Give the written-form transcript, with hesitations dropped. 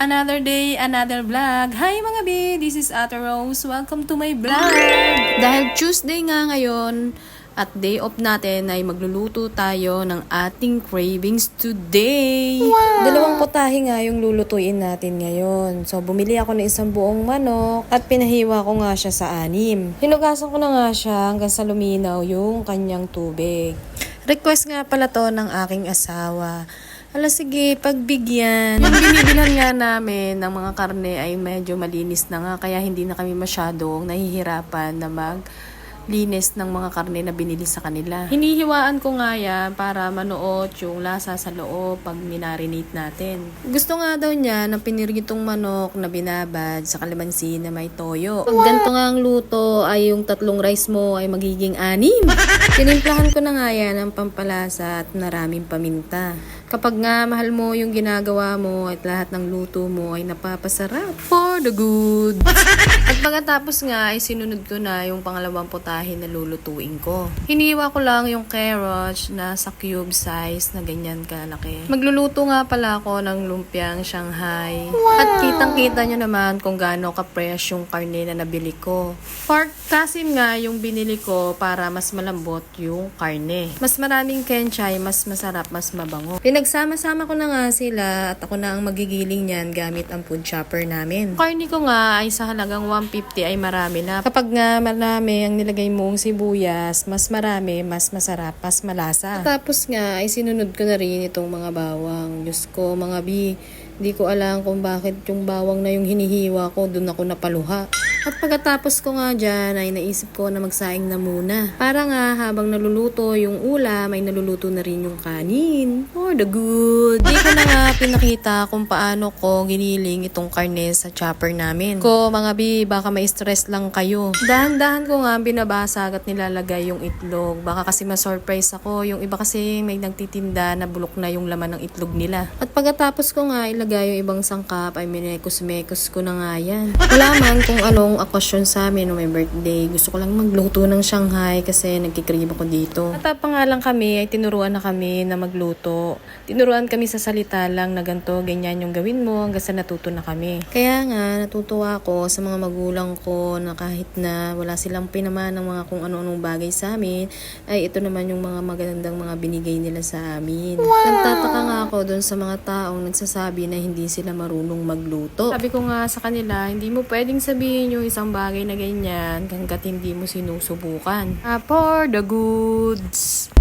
Another day, another vlog. Hi mga B! This is Ate Rose. Welcome to my vlog! Dahil Tuesday nga ngayon at day off natin ay magluluto tayo ng ating cravings today. Wow! Dalawang putahe nga yung lulutuin natin ngayon. So bumili ako ng isang buong manok at pinahiwa ko nga siya sa 6. Hinugasan ko na nga siya hanggang sa luminaw yung kanyang tubig. Request nga pala to ng aking asawa. Hala sige, pagbigyan. Yung binibilan nga namin ng mga karne ay medyo malinis na nga kaya hindi na kami masyadong nahihirapan na maglinis ng mga karne na binili sa kanila. Hinihiwaan ko nga yan para manuot yung lasa sa loob pag minarinate natin. Gusto nga daw niya ng piniritong manok na binabad sa kalamansi na may toyo. Pag ganito nga ang luto ay yung 3 rice mo ay magiging 6. Tinimplahan ko na nga yan ng pampalasa at maraming paminta. Kapag nga mahal mo yung ginagawa mo at lahat ng luto mo ay napapasarap for the good. At pagkatapos nga ay sinunod ko na yung pangalawang putahe na lulutuin ko. Hiniwa ko lang yung carrots na sa cube size na ganyan kalaki. Magluluto nga pala ako ng lumpiang Shanghai. At kitang-kita nyo naman kung gaano ka-fresh yung karne na nabili ko. Pork kasim nga yung binili ko para mas malambot yung karne. Mas maraming kenchay, mas masarap, mas mabango. Pinagsama-sama ko na nga sila at ako na ang magigiling niyan gamit ang food chopper namin. Karne ko nga ay sa halagang 150 ay marami na. Kapag nga marami ang nilagay mong sibuyas, mas marami, mas masarap, mas malasa. Tapos nga ay sinunod ko na rin itong mga bawang. Diyos ko, mga bi, hindi ko alam kung bakit yung bawang na yung hinihiwa ko, dun ako napaluha. At pagkatapos ko nga dyan ay naisip ko na magsaing na muna. Para nga habang naluluto yung ulam ay naluluto na rin yung kanin. For the good. Di ko na nga pinakita kung paano ko giniling itong karne sa chopper namin. Ko mga bi, baka may stress lang kayo. Dahan-dahan ko nga binabasag at nilalagay yung itlog. Baka kasi ma-surprise ako. Yung iba kasi may nagtitinda na bulok na yung laman ng itlog nila. At pagkatapos ko nga ilagay yung ibang sangkap ay minekos-mekos ko na nga yan. Wala man kung anong okasyon sa amin no my birthday. Gusto ko lang magluto ng Shanghai kasi nagkikrib ako dito. At pa nga lang kami ay tinuruan na kami na magluto. Tinuruan kami sa salita lang na ganito, ganyan yung gawin mo hanggang sa natuto na kami. Kaya nga natutuwa ako sa mga magulang ko na kahit na wala silang pinaman ng mga kung ano-anong bagay sa amin, ay ito naman yung mga magandang mga binigay nila sa amin. Wow! Nagtataka nga ako dun sa mga taong nagsasabi na hindi sila marunong magluto. Sabi ko nga sa kanila, hindi mo pwedeng sabihin yung isang bagay na ganyan hanggat hindi mo sinusubukan. For the goods!